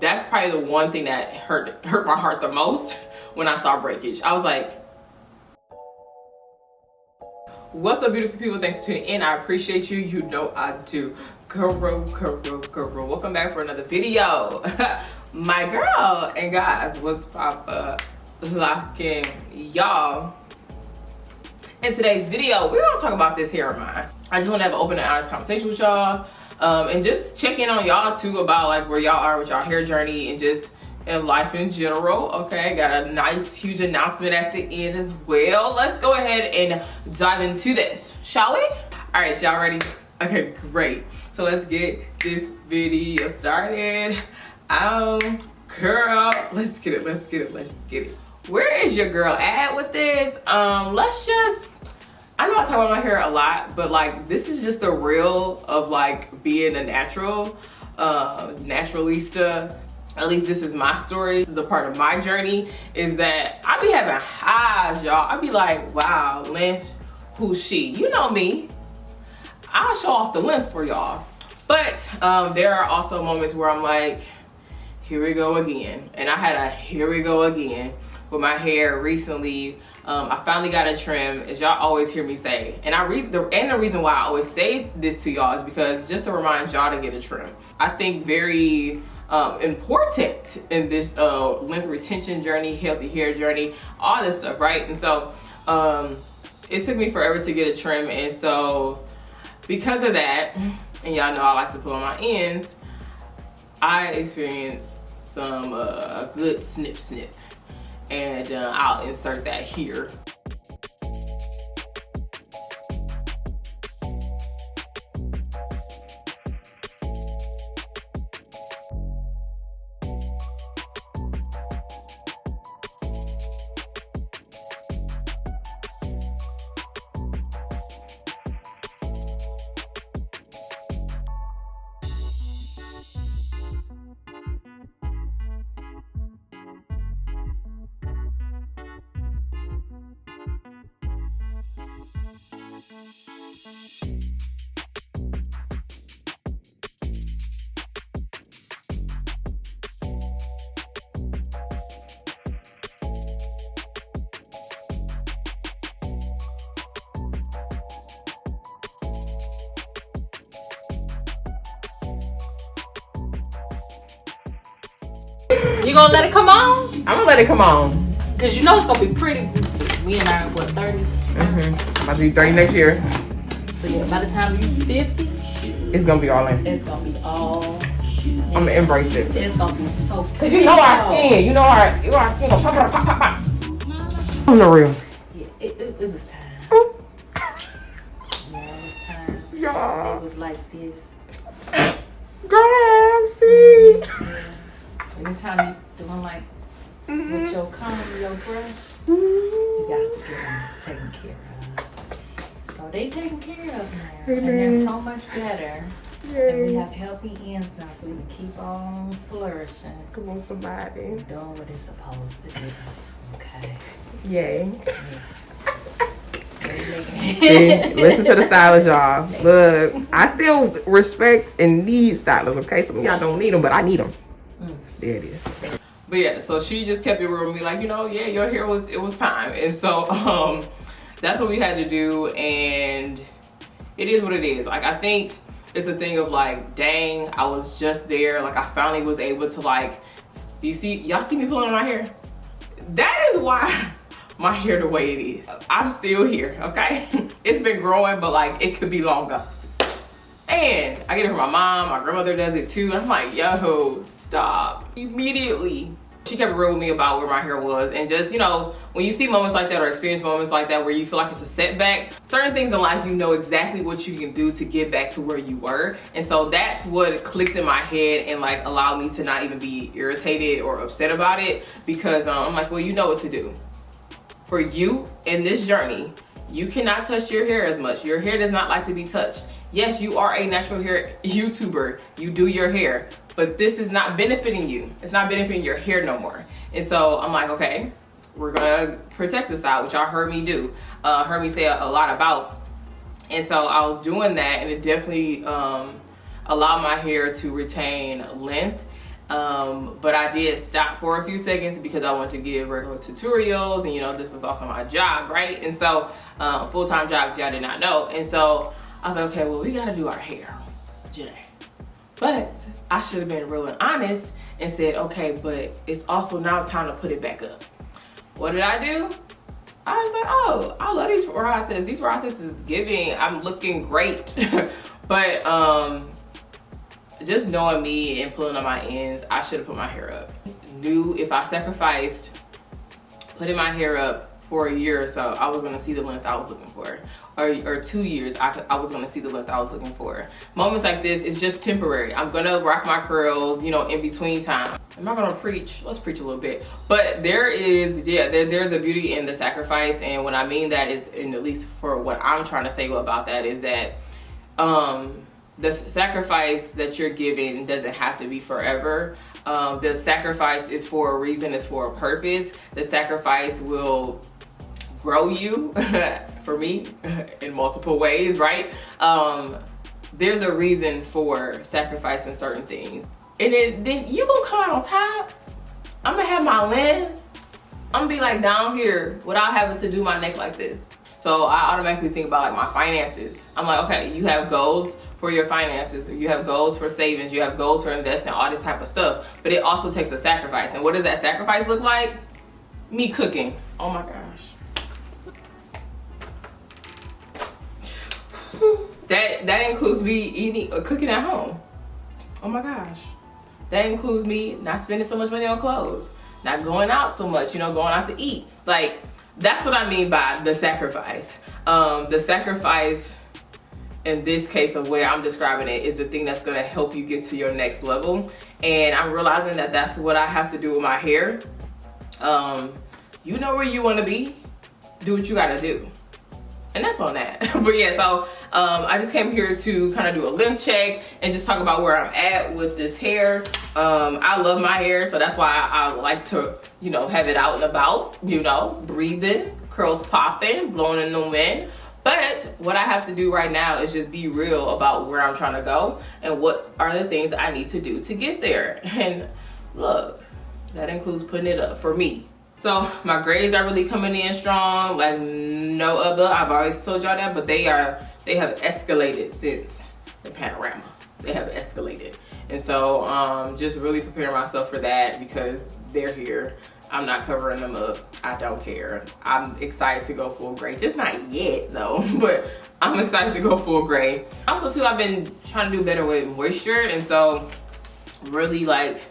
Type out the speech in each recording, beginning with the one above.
that's probably the one thing that hurt my heart the most when I saw breakage. I was like, what's up, beautiful people? Thanks for tuning in. I appreciate you. You know I do. Girl. Welcome back for another video. My girl and guys, what's locking, y'all? In today's video, we're gonna talk about this hair of mine. I just want to have an open and honest conversation with y'all, and just check in on y'all too about like where y'all are with y'all hair journey and just in life in general. Okay, got a nice huge announcement at the end as well. Let's go ahead and dive into this, shall we? All right, y'all ready? Okay, great. So let's get this video started. Girl, let's get it. Where is your girl at with this? I know I talk about my hair a lot, but like this is just the real of like being a natural, naturalista. At least this is my story. This is a part of my journey, is that I be having highs, y'all. I be like, wow, length, who's she? You know me. I'll show off the length for y'all. But there are also moments where I'm like, here we go again. And I had a here we go again with my hair recently. I finally got a trim, as y'all always hear me say. And the reason why I always say this to y'all is because just to remind y'all to get a trim. I think very important in this length retention journey, healthy hair journey, all this stuff, right? And so it took me forever to get a trim, and so because of that, and y'all know I like to pull on my ends, I experienced some good snip, and I'll insert that here. You gonna let it come on? I'm gonna let it come on. Cause you know it's gonna be pretty. We and I are what, 30s? Mm-hmm. About to be 30 next year. So yeah, by the time you 50, it's gonna be all in. it's gonna be all. I'm gonna embrace it. It's gonna be so. Cause you know our skin. You know our skin gonna pop. I'm the real. Yeah, it was time. Yeah, it was time. Yeah. It was like this. Girl, see. Yeah. Anytime you doing like with your comb, your brush, Mm-hmm. you got to get them taken care of. So they taken care of now, and they're so much better. And we have healthy ends now, so we can keep on flourishing. Come on, somebody. Doing what it's supposed to do. Okay. Yay. Yes. See, listen to the stylist, y'all. Look, I still respect and need stylists, okay? Some of y'all don't need them, but I need them. There it is. But yeah, so she just kept it real with me, like, you know, yeah, your hair was time. And so that's what we had to do, and it is what it is. Like, I think it's a thing of like, dang, I was just there. Like, I finally was able to like, y'all see me pulling on my hair? That is why my hair the way it is. I'm still here, okay? It's been growing, but like, it could be longer. And I get it from my mom, my grandmother does it too. I'm like, yo, stop immediately. She kept it real with me about where my hair was, and just, you know, when you see moments like that or experience moments like that where you feel like it's a setback, certain things in life, you know exactly what you can do to get back to where you were. And so that's what clicked in my head and like allowed me to not even be irritated or upset about it, because I'm like, well, you know what to do. For you in this journey, you cannot touch your hair as much. Your hair does not like to be touched. Yes, you are a natural hair YouTuber. You do your hair, but this is not benefiting you. It's not benefiting your hair no more. And so I'm like, okay, we're gonna protect the style, which y'all heard me do, heard me say a lot about. And so I was doing that, and it definitely allowed my hair to retain length But I did stop for a few seconds because I wanted to give regular tutorials, and you know, this is also my job, right? And so full-time job, if y'all did not know. And so I was like, okay, well, we gotta do our hair, Janae. But I should have been real and honest and said, okay, but it's also now time to put it back up. What did I do? I was like, oh, I love these processes. These processes giving, I'm looking great. But just knowing me and pulling on my ends, I should have put my hair up. Knew if I sacrificed putting my hair up for a year or so, I was gonna see the length I was looking for. Or 2 years, I was gonna see the length I was looking for. Moments like this is just temporary. I'm gonna rock my curls, you know, in between time. I'm not gonna preach, let's preach a little bit. But there is, yeah, there's a beauty in the sacrifice. And what I mean that is, and at least for what I'm trying to say about that, is that the sacrifice that you're giving doesn't have to be forever. The sacrifice is for a reason, it's for a purpose. The sacrifice will grow you, for me, in multiple ways, right? There's a reason for sacrificing certain things. And then you gonna come out on top. I'm gonna have my length. I'm gonna be like down here without having to do my neck like this. So I automatically think about like my finances. I'm like, okay, you have goals for your finances, you have goals for savings, you have goals for investing, all this type of stuff. But it also takes a sacrifice. And what does that sacrifice look like? Me cooking. Oh my gosh. That includes me eating or cooking at home. Oh my gosh. That includes me not spending so much money on clothes, not going out so much, you know, going out to eat. Like, that's what I mean by the sacrifice. The sacrifice in this case of where I'm describing it is the thing that's gonna help you get to your next level. And I'm realizing that that's what I have to do with my hair. You know where you wanna be, do what you gotta do. And that's on that. But yeah, so I just came here to kind of do a length check and just talk about where I'm at with this hair. I love my hair, so that's why I like to, you know, have it out and about, you know, breathing, curls popping, blowing in the wind. But what I have to do right now is just be real about where I'm trying to go and what are the things I need to do to get there. And look, that includes putting it up for me. So my grades are really coming in strong, like no other. I've always told y'all that, but they have escalated since the panorama. They have escalated. And so just really preparing myself for that because they're here. I'm not covering them up. I don't care. I'm excited to go full gray. Just not yet though, but I'm excited to go full gray. Also too, I've been trying to do better with moisture. And so really like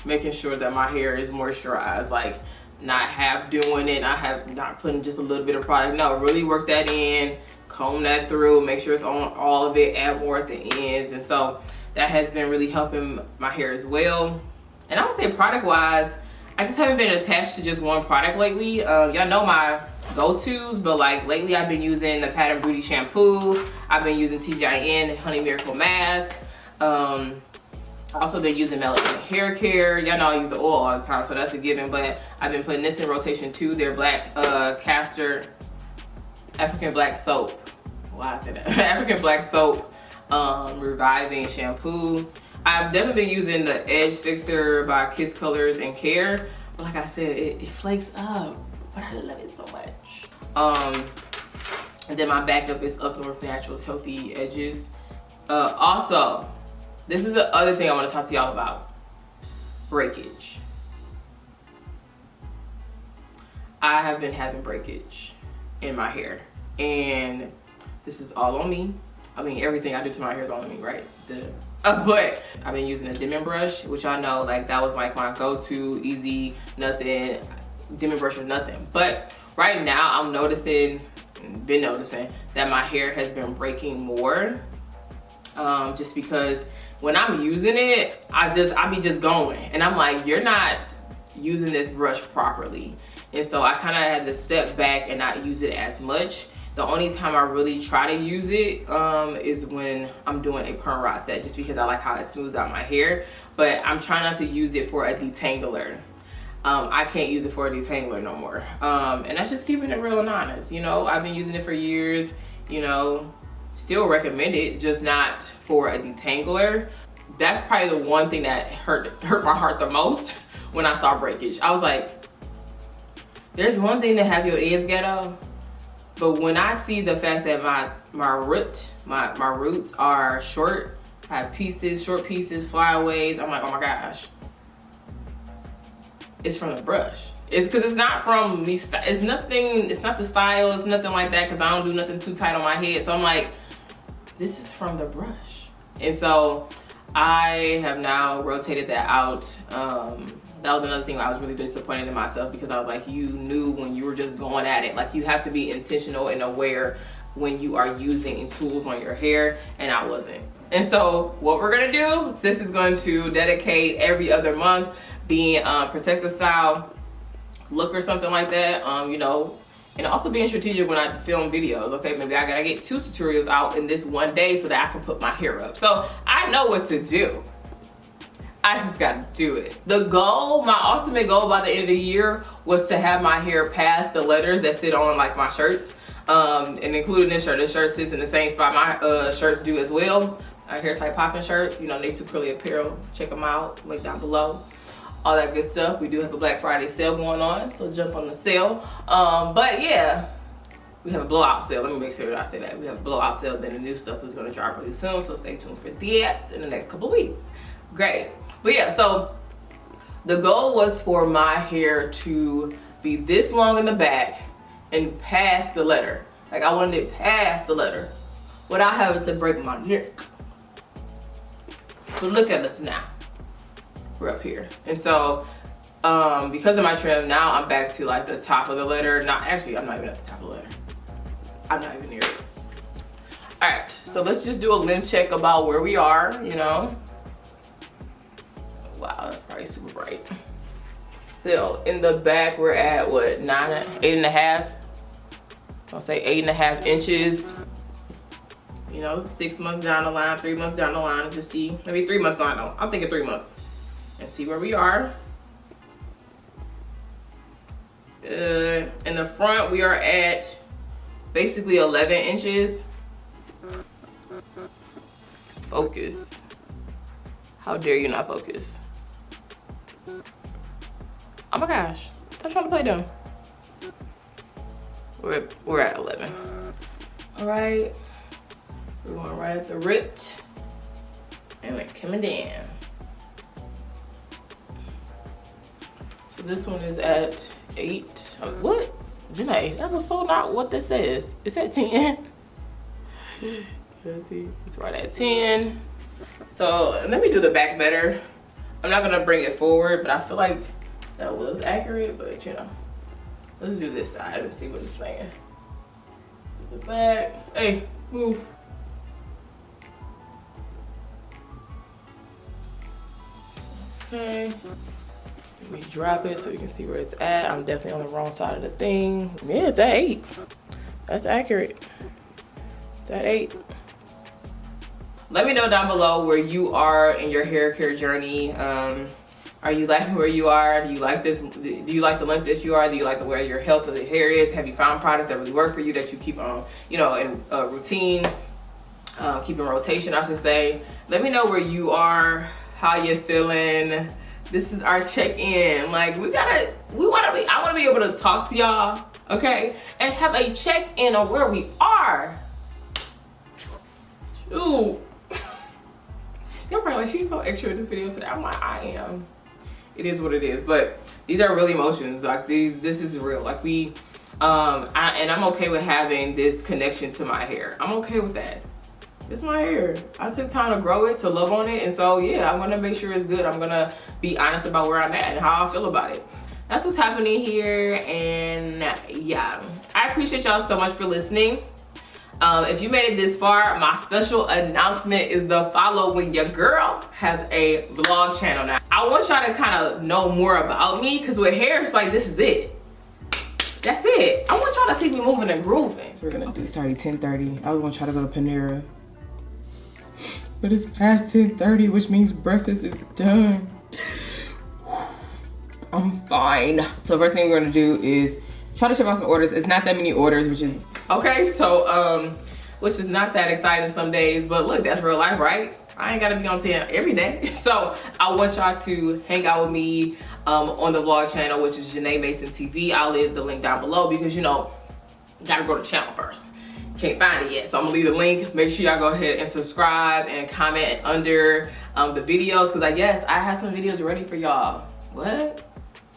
making sure that my hair is moisturized, like not half doing it, not putting just a little bit of product. No, really work that in, comb that through, make sure it's on all of it, add more at the ends. And so that has been really helping my hair as well. And I would say product wise, I just haven't been attached to just one product lately. Y'all know my go-tos, but like lately I've been using the Pattern Beauty shampoo. I've been using TGIN Honey Miracle Mask. Also been using Melatonin Hair Care. Y'all know I use the oil all the time, so that's a given. But I've been putting this in rotation too. Their black castor African black soap. Why I say that? African black soap reviving shampoo. I've definitely been using the Edge Fixer by Kiss Colors and Care. But like I said, it flakes up, but I love it so much. And then my backup is Up North Naturals Healthy Edges. Also, this is the other thing I want to talk to y'all about. Breakage. I have been having breakage in my hair. And this is all on me. I mean, everything I do to my hair is all on me, right? But I've been using a dimming brush, which I know like that was like my go-to, easy, nothing, dimming brush or nothing. But right now I'm been noticing that my hair has been breaking more. Just because when I'm using it, I be just going. And I'm like, you're not using this brush properly. And so I kind of had to step back and not use it as much. The only time I really try to use it is when I'm doing a perm rod set, just because I like how it smooths out my hair. But I'm trying not to use it for a detangler. I can't use it for a detangler no more. And that's just keeping it real and honest. You know, I've been using it for years, you know, still recommend it, just not for a detangler. that's probably the one thing that hurt my heart the most when I saw breakage. I was like, there's one thing to have your ends ghetto, but when I see the fact that my roots are short, I have pieces, short pieces, flyaways, I'm like, oh my gosh. It's from the brush. It's because it's not from me. It's nothing. It's not the style. It's nothing like that because I don't do nothing too tight on my head. So I'm like, this is from the brush. And so I have now rotated that out. That was another thing I was really disappointed in myself because I was like, you knew when you were just going at it. Like, you have to be intentional and aware when you are using tools on your hair, and I wasn't. And so what we're gonna do, sis is going to dedicate every other month being protective style look or something like that, you know, and also being strategic when I film videos. Okay, maybe I gotta get 2 tutorials out in this one day so that I can put my hair up. So I know what to do. I just gotta do it. The goal, my ultimate goal by the end of the year was to have my hair past the letters that sit on like my shirts, and including this shirt. This shirt sits in the same spot my shirts do as well. Our hair type popping shirts, you know, Nae2Curly Apparel. Check them out, link down below. All that good stuff. We do have a Black Friday sale going on, so jump on the sale. But yeah, we have a blowout sale. Let me make sure that I say that. We have a blowout sale, then the new stuff is gonna drop really soon, so stay tuned for that in the next couple of weeks. Great. But yeah, so the goal was for my hair to be this long in the back and past the letter. Like, I wanted it past the letter without having to break my neck. But look at us now. We're up here. And so because of my trim, now I'm back to like the top of the letter. Actually, I'm not even at the top of the letter. I'm not even near it. All right, so let's just do a limb check about where we are, you know. Wow, that's probably super bright. So in the back, we're at what, 8.5? I'll say 8.5 inches. You know, 6 months down the line, 3 months down the line, and just see, maybe 3 months, no, I know. I'm thinking 3 months. And see where we are. In the front, we are at basically 11 inches. Focus. How dare you not focus? Oh my gosh, stop trying to play dumb. We're at 11. All right, we're going right at the root, and we're coming down. So this one is at 8. What? Janae, that was so not what this says. It's at 10. Let's see, it's right at 10. So let me do the back better. I'm not gonna bring it forward, but I feel like that was accurate, but you know. Let's do this side and see what it's saying. The back, hey, move. Okay, let me drop it so you can see where it's at. I'm definitely on the wrong side of the thing. Yeah, it's at 8. That's accurate. It's at 8. Let me know down below where you are in your hair care journey. Are you liking where you are? Do you like this? Do you like the length that you are? Do you like the way your health of the hair is? Have you found products that really work for you that you keep on, you know, in routine, keep in rotation, I should say. Let me know where you are, how you're feeling. This is our check-in. Like, I want to be able to talk to y'all, okay? And have a check-in on where we are. Ooh. You're probably like, she's so extra in this video today. I'm like, I am. It is what it is. But these are real emotions. Like, this is real. Like, and I'm okay with having this connection to my hair. I'm okay with that. It's my hair. I took time to grow it, to love on it. And so, yeah, I'm going to make sure it's good. I'm going to be honest about where I'm at and how I feel about it. That's what's happening here. And yeah, I appreciate y'all so much for listening. If you made it this far, my special announcement is the following. Your girl has a vlog channel now. I want y'all to kind of know more about me, because with hair, it's like, this is it. That's it. I want y'all to see me moving and grooving. So we're gonna do, it's already 10:30. I was gonna try to go to Panera, but it's past 10:30, which means breakfast is done. I'm fine. So first thing we're gonna do is try to ship out some orders. It's not that many orders, which is okay. So which is not that exciting some days, but look, that's real life, right? I ain't gotta be on 10 every day. So I want y'all to hang out with me on the vlog channel, which is Janae Mason TV. I'll leave the link down below because, you know, you gotta go to the channel first. Can't find it yet, so I'm gonna leave the link. Make sure y'all go ahead and subscribe and comment under the videos, because I have some videos ready for y'all. What?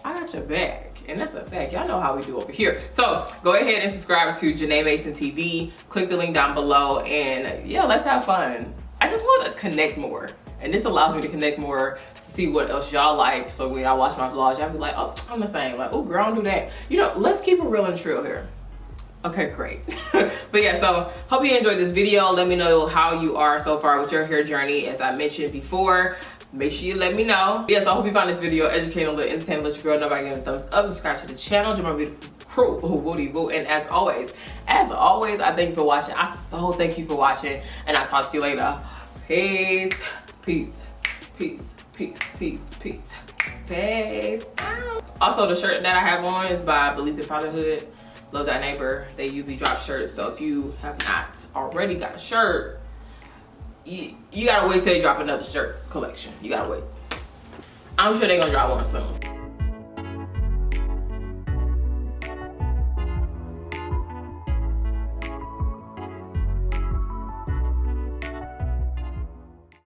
I got your back, and that's a fact. Y'all know how we do over here. So go ahead and subscribe to Janae Mason TV. Click the link down below, and yeah, let's have fun. I just want to connect more, and this allows me to connect more to see what else y'all like. So when y'all watch my vlogs, y'all be like, oh, I'm the same. Like, oh, girl, I don't do that. You know, let's keep it real and true here. Okay, great. But yeah, so hope you enjoyed this video. Let me know how you are so far with your hair journey. As I mentioned before, make sure you let me know. Yeah, so I hope you found this video educational, entertaining, let your girl know by giving a thumbs up, subscribe to the channel, join my beautiful crew, woody woo. And as always, I thank you for watching. I so thank you for watching, and I'll talk to you later. Peace, peace, peace, peace, peace, peace, peace. Also, the shirt that I have on is by Believe in Fatherhood. Love That Neighbor. They usually drop shirts, so if you have not already got a shirt, you gotta wait till they drop another shirt collection. You gotta wait. I'm sure they're gonna drop one soon.